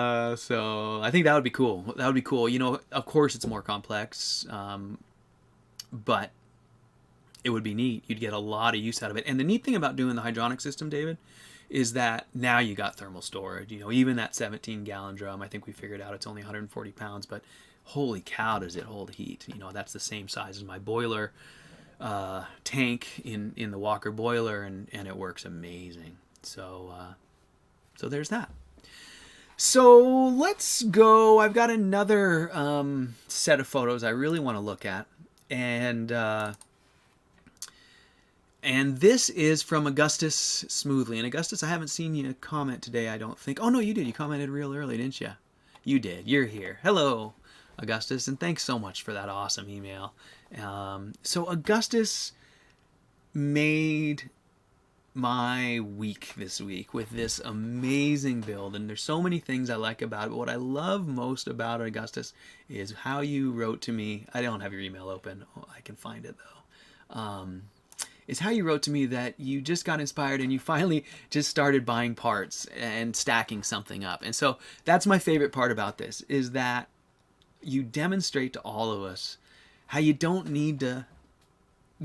So I think that would be cool. Of course it's more complex, but it would be neat. You'd get a lot of use out of it. And the neat thing about doing the hydronic system, David, is that now you got thermal storage. You know, even that 17-gallon drum, I think we figured out it's only 140 pounds, but holy cow, does it hold heat. You know, that's the same size as my boiler tank in the Walker boiler, and it works amazing. So there's that. So let's go. I've got another set of photos I really want to look at, and this is from Augustus Smoothly. And Augustus, I haven't seen you comment today, I don't think. Oh no, you did. You commented real early, didn't you? You did. You're here. Hello, Augustus, and thanks so much for that awesome email. So Augustus made my week this week with this amazing build, and there's so many things I like about it, but what I love most about it, Augustus, is how you wrote to me. I don't have your email open. Oh, I can find it though. Is how you wrote to me that you just got inspired and you finally just started buying parts and stacking something up. And so that's my favorite part about this, is that you demonstrate to all of us how you don't need to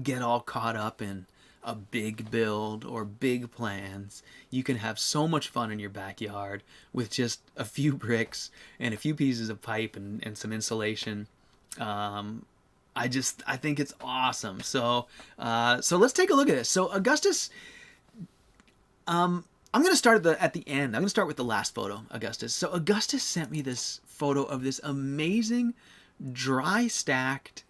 get all caught up in a big build or big plans. You can have so much fun in your backyard with just a few bricks and a few pieces of pipe and some insulation. I think it's awesome. So let's take a look at this. So Augustus, I'm going to start at the end. I'm going to start with the last photo, Augustus. So Augustus sent me this photo of this amazing dry stacked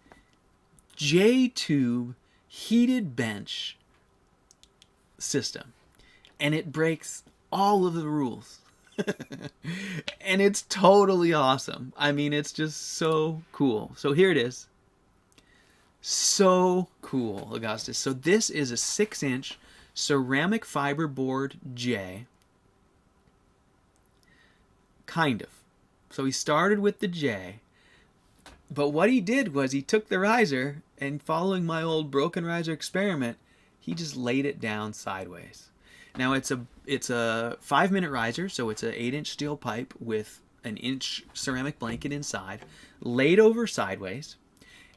J-tube heated bench system, and it breaks all of the rules. And it's totally awesome. I mean, it's just so cool. So here it is. So cool, Augustus. So this is a 6-inch ceramic fiberboard J. Kind of. So he started with the J, but what he did was he took the riser, and following my old broken riser experiment, he just laid it down sideways. Now it's a 5-minute riser, so it's an 8-inch steel pipe with an inch ceramic blanket inside, laid over sideways.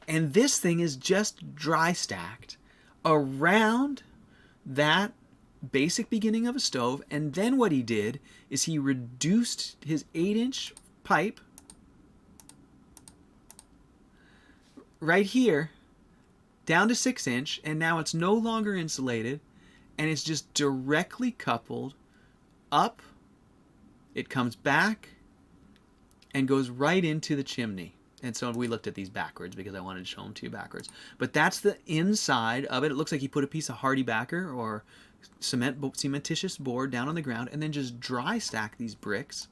And this thing is just dry stacked around that basic beginning of a stove. And then what he did is he reduced his 8-inch pipe right here down to 6-inch. And now it's no longer insulated, and it's just directly coupled up. It comes back and goes right into the chimney. And so we looked at these backwards because I wanted to show them to you backwards. But that's the inside of it. It looks like he put a piece of hardy backer or cementitious board down on the ground and then just dry stack these bricks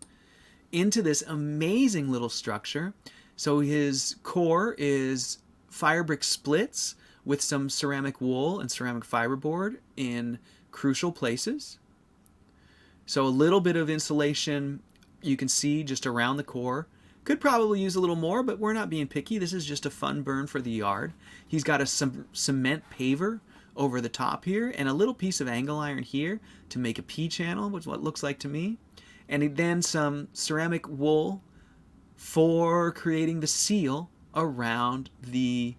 into this amazing little structure. So his core is fire brick splits with some ceramic wool and ceramic fiberboard in crucial places. So a little bit of insulation you can see just around the core. Could probably use a little more, but we're not being picky. This is just a fun burn for the yard. He's got a cement paver over the top here and a little piece of angle iron here to make a P-channel, which is what it looks like to me. And then some ceramic wool for creating the seal around the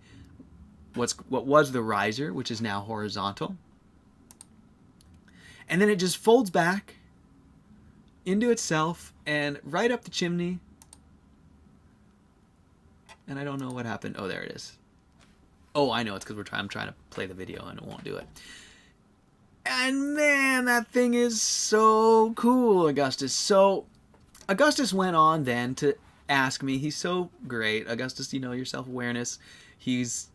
what was the riser, which is now horizontal. And then it just folds back into itself and right up the chimney. And I don't know what happened. Oh, there it is. Oh, I know. It's because I'm trying to play the video and it won't do it. And man, that thing is so cool, Augustus. So Augustus went on then to ask me. He's so great. Augustus, you know, your self-awareness. He's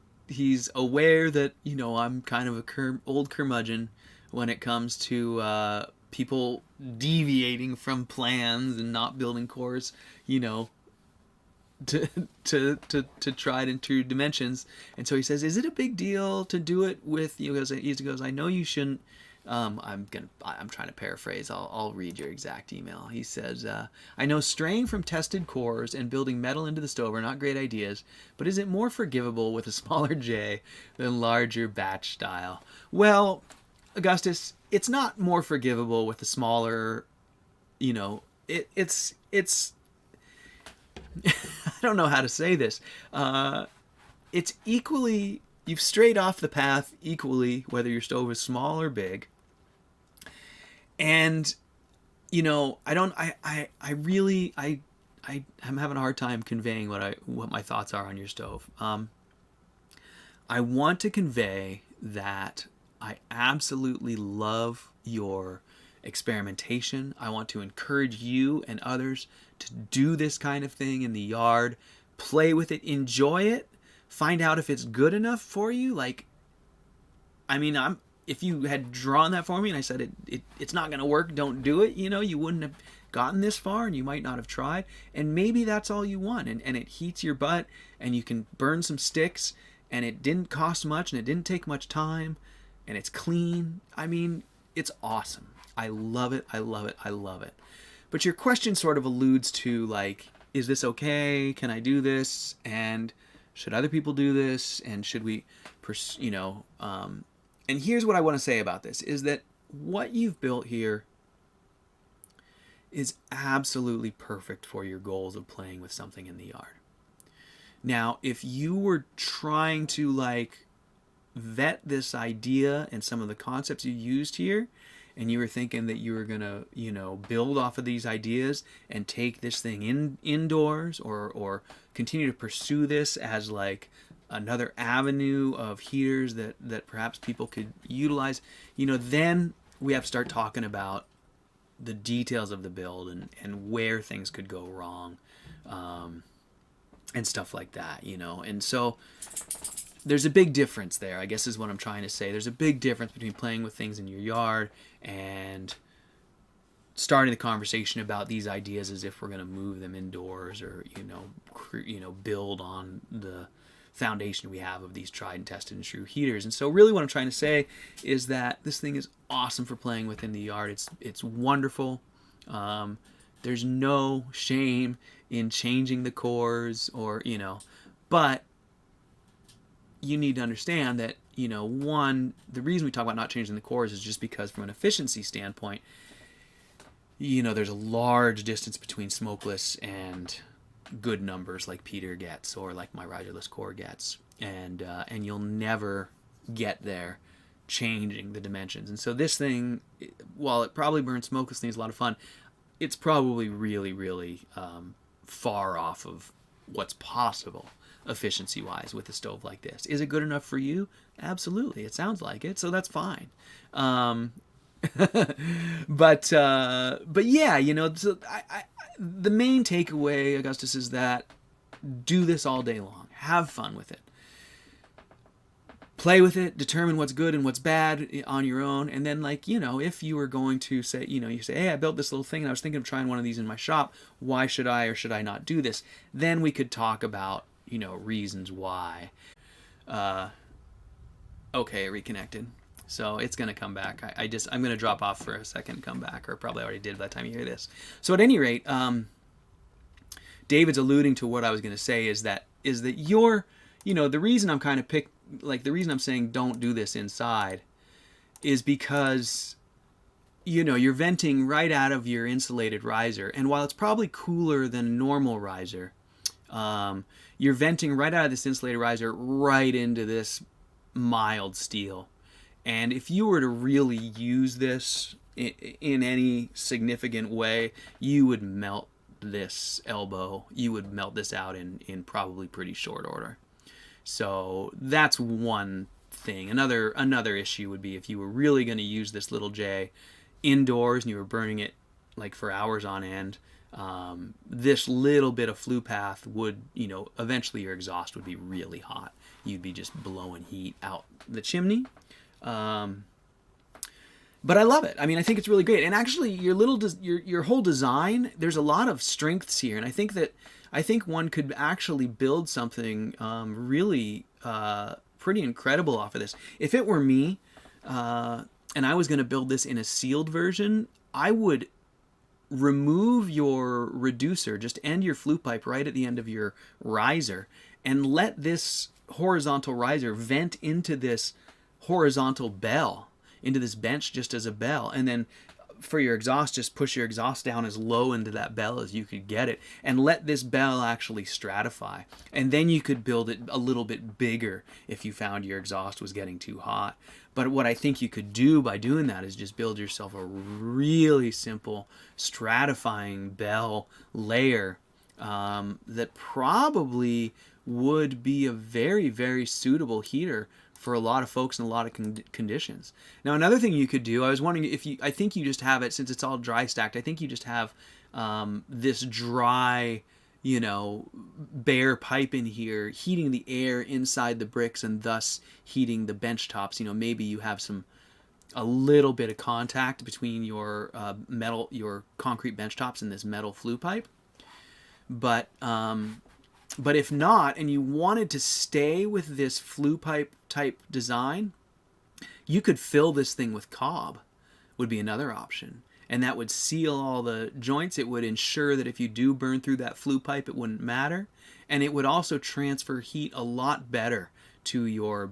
aware that, you know, I'm kind of a old curmudgeon when it comes to people deviating from plans and not building cores, you know, to tried and true dimensions. And so he says, is it a big deal to do it with you? He goes, I know you shouldn't. I'm trying to paraphrase. I'll read your exact email. He says, I know straying from tested cores and building metal into the stove are not great ideas, but is it more forgivable with a smaller J than larger batch style? Well, Augustus, it's not more forgivable with a smaller, you know, it's I don't know how to say this. It's equally, you've strayed off the path equally, whether your stove is small or big. And I'm having a hard time conveying what my thoughts are on your stove. I want to convey that I absolutely love your experimentation. I want to encourage you and others to do this kind of thing in the yard, play with it, enjoy it, find out if it's good enough for you. If you had drawn that for me and I said it's not going to work, don't do it, you wouldn't have gotten this far and you might not have tried. And maybe that's all you want, and it heats your butt and you can burn some sticks and it didn't cost much and it didn't take much time and it's clean. It's awesome. I love it. I love it. I love it. But your question sort of alludes to, is this okay? Can I do this? And should other people do this? And should we, and here's what I want to say about this, is that what you've built here is absolutely perfect for your goals of playing with something in the yard. Now, if you were trying to vet this idea and some of the concepts you used here, and you were thinking that you were going to, build off of these ideas and take this thing indoors or continue to pursue this as another avenue of heaters that perhaps people could utilize, then we have to start talking about the details of the build and where things could go wrong, and stuff like that, And so there's a big difference there, I guess is what I'm trying to say. There's a big difference between playing with things in your yard and starting the conversation about these ideas as if we're going to move them indoors or, build on the foundation we have of these tried and tested and true heaters. And so really what I'm trying to say is that this thing is awesome for playing with in the yard. It's wonderful. There's no shame in changing the cores or, but you need to understand that, one, the reason we talk about not changing the cores is just because from an efficiency standpoint, there's a large distance between smokeless and good numbers like Peter gets or like my riserless core gets, and you'll never get there changing the dimensions. And so this thing, while it probably burns smokeless and is a lot of fun, it's probably really, really far off of what's possible efficiency wise with a stove like this. Is it good enough for you? Absolutely. It sounds like it, so that's fine. But yeah, so the main takeaway, Augustus, is that do this all day long. Have fun with it. Play with it, determine what's good and what's bad on your own, and then if you were going to say, you say, hey, I built this little thing and I was thinking of trying one of these in my shop, why should I or should I not do this? Then we could talk about, reasons why. Okay, reconnected. So it's going to come back. I'm going to drop off for a second and come back, or probably already did by the time you hear this. So at any rate, David's alluding to what I was going to say is that you're, the reason I'm kind of the reason I'm saying don't do this inside is because, you're venting right out of your insulated riser. And while it's probably cooler than a normal riser, you're venting right out of this insulated riser right into this mild steel. And if you were to really use this in any significant way, you would melt this elbow. You would melt this out in probably pretty short order. So that's one thing. Another issue would be if you were really going to use this little J indoors and you were burning it for hours on end. This little bit of flue path would, eventually your exhaust would be really hot. You'd be just blowing heat out the chimney. But I love it. I think it's really great. And actually, your whole design, there's a lot of strengths here. And I think one could actually build something really pretty incredible off of this. If it were me, and I was going to build this in a sealed version, I would remove your reducer, just end your flue pipe right at the end of your riser, and let this horizontal riser vent into this horizontal bell, into this bench just as a bell, and then for your exhaust, just push your exhaust down as low into that bell as you could get it, and let this bell actually stratify. And then you could build it a little bit bigger if you found your exhaust was getting too hot. But what I think you could do by doing that is just build yourself a really simple stratifying bell layer that probably would be a very, very suitable heater for a lot of folks in a lot of conditions. Now, another thing you could do, I was wondering if I think you just have it, since it's all dry stacked, I think you just have this dry, bare pipe in here heating the air inside the bricks and thus heating the bench tops. Maybe you have a little bit of contact between your your concrete bench tops and this metal flue pipe. But if not, and you wanted to stay with this flue pipe type design, you could fill this thing with cob, would be another option. And that would seal all the joints. It would ensure that if you do burn through that flue pipe, it wouldn't matter. And it would also transfer heat a lot better to your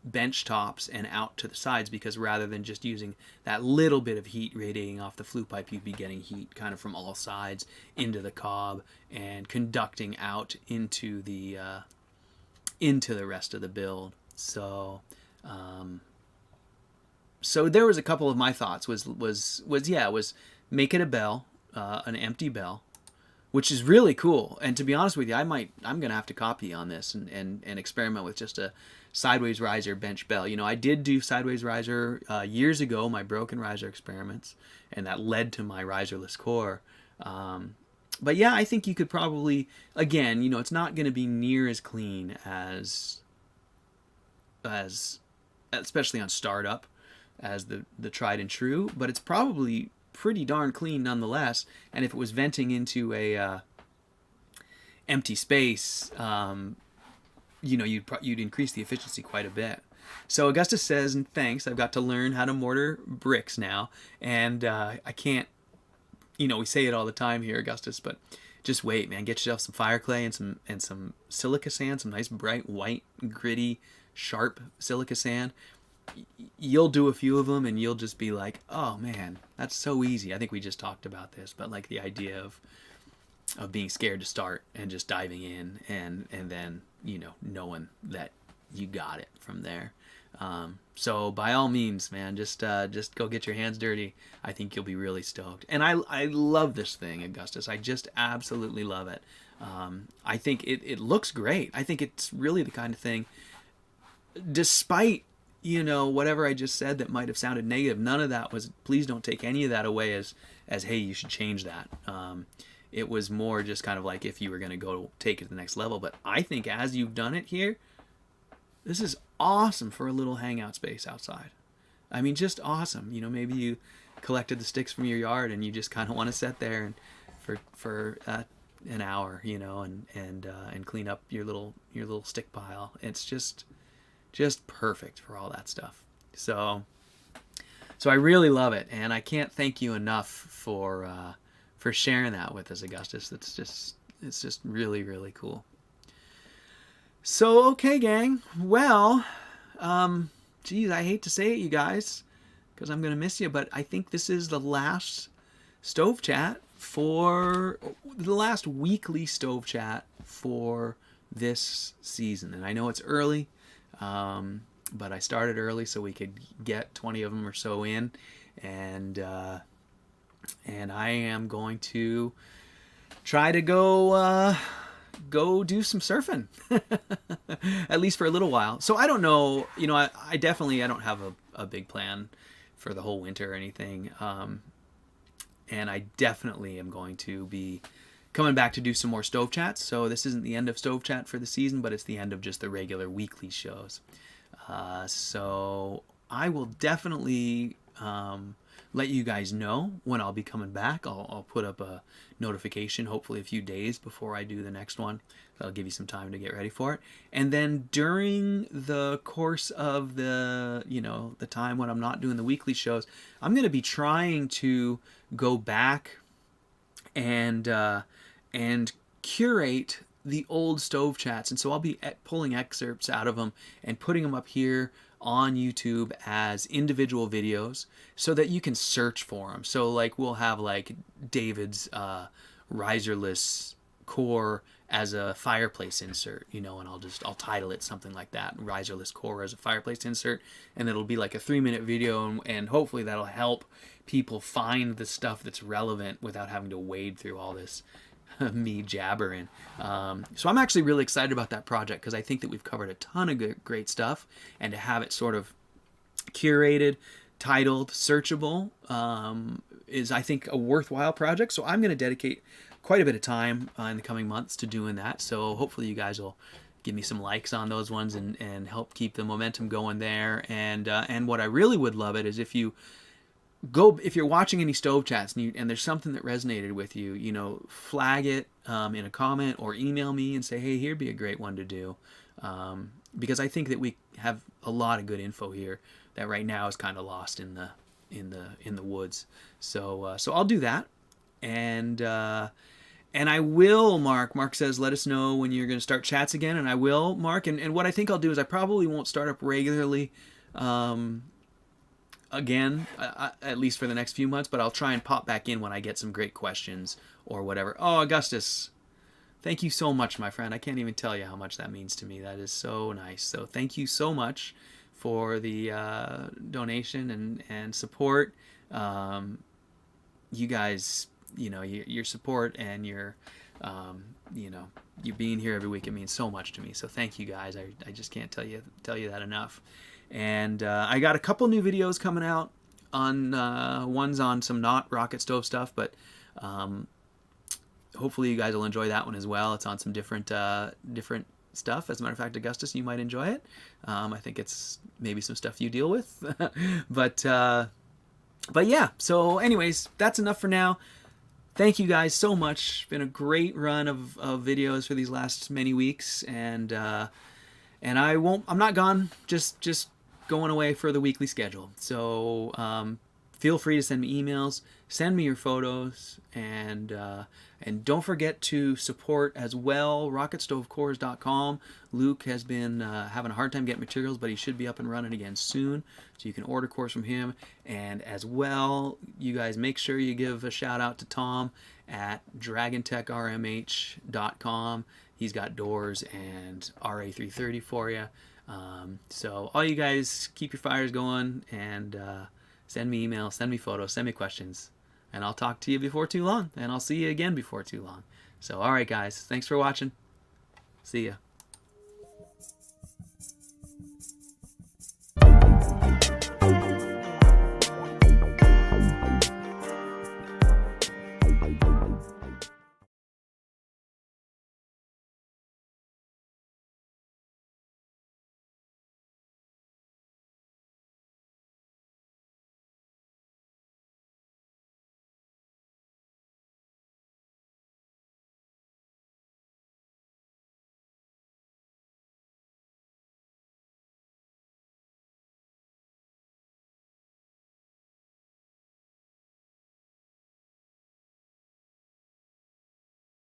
bench tops and out to the sides, because rather than just using that little bit of heat radiating off the flue pipe, you'd be getting heat kind of from all sides into the cob and conducting out into the rest of the build. So there was a couple of my thoughts was make it a bell, an empty bell, which is really cool. And to be honest with you, I'm gonna have to copy on this and experiment with just a sideways riser bench bell. I did do sideways riser years ago, my broken riser experiments, and that led to my riserless core. But yeah, I think you could probably, again, it's not going to be near as clean as especially on startup as the tried and true, but it's probably pretty darn clean nonetheless. And if it was venting into a empty space, you'd increase the efficiency quite a bit. So Augustus says, and thanks, I've got to learn how to mortar bricks now, and I can't, we say it all the time here, Augustus, but just wait, man. Get yourself some fire clay and some silica sand, some nice bright white, gritty, sharp silica sand. You'll do a few of them, and you'll just be like, oh man, that's so easy. I think we just talked about this, but like the idea of being scared to start and just diving in and then knowing that you got it from there. So by all means, man, just go get your hands dirty. I think you'll be really stoked. And I love this thing, Augustus. I just absolutely love it. I think it looks great. I think it's really the kind of thing, despite whatever I just said that might have sounded negative, none of that was, please don't take any of that away as hey, you should change that. It was more just kind of like if you were going to go take it to the next level. But I think as you've done it here, this is awesome for a little hangout space outside. I mean, just awesome. Maybe you collected the sticks from your yard and you just kind of want to sit there and for an hour, and clean up your little stick pile. It's just perfect for all that stuff. So I really love it, and I can't thank you enough for sharing that with us, Augustus. It's just really, really cool. So, okay, gang. Well, geez, I hate to say it, you guys, because I'm going to miss you, but I think this is the last stove chat for the last weekly stove chat for this season. And I know it's early, but I started early so we could get 20 of them or so in, and I am going to try to go do some surfing, at least for a little while. So I don't know, I definitely don't have a big plan for the whole winter or anything, and I definitely am going to be coming back to do some more stove chats. So this isn't the end of stove chat for the season, but it's the end of just the regular weekly shows. So I will definitely let you guys know when I'll be coming back. I'll put up a notification, hopefully a few days before I do the next one. That'll give you some time to get ready for it. And then during the course of the time when I'm not doing the weekly shows, I'm going to be trying to go back and curate the old stove chats, and so I'll be pulling excerpts out of them and putting them up here on YouTube as individual videos so that you can search for them. So like we'll have like David's riserless core as a fireplace insert, you know, and I'll title it something like that, riserless core as a fireplace insert, and it'll be like a 3-minute video, and hopefully that'll help people find the stuff that's relevant without having to wade through all this me jabbering. So I'm actually really excited about that project because I think that we've covered a ton of great stuff, and to have it sort of curated, titled, searchable is, I think, a worthwhile project. So I'm going to dedicate quite a bit of time in the coming months to doing that. So hopefully you guys will give me some likes on those ones and help keep the momentum going there. And what I really would love it is if you're watching any stove chats and there's something that resonated with you, you know, flag it in a comment or email me and say, hey, here'd be a great one to do. Because I think that we have a lot of good info here that right now is kind of lost in the woods. So I'll do that. And I will, Mark says, let us know when you're going to start chats again. And I will, Mark. And what I think I'll do is I probably won't start up regularly again, at least for the next few months. But I'll try and pop back in when I get some great questions or whatever. Oh, Augustus, thank you so much, my friend. I can't even tell you how much that means to me. That is so nice. So thank you so much for the donation and support. You guys, you know, your support and your, you know, you being here every week, it means so much to me. So thank you guys. I just can't tell you that enough. And I got a couple new videos coming out on one's on some not rocket stove stuff, but hopefully you guys will enjoy that one as well. It's on some different stuff. As a matter of fact, Augustus, you might enjoy it. I think it's maybe some stuff you deal with, but yeah. So anyways, that's enough for now. Thank you guys so much. It's been a great run of videos for these last many weeks, and I'm not gone. Just going away for the weekly schedule. So feel free to send me emails, send me your photos, and don't forget to support as well rocketstovecores.com. Luke has been having a hard time getting materials, but he should be up and running again soon, so you can order cores from him. And as well, you guys make sure you give a shout out to Tom at dragontechrmh.com. He's got doors and RA330 for you. So all you guys, keep your fires going, and send me emails, send me photos, send me questions, and I'll talk to you before too long, and I'll see you again before too long. So all right, guys, thanks for watching. See ya.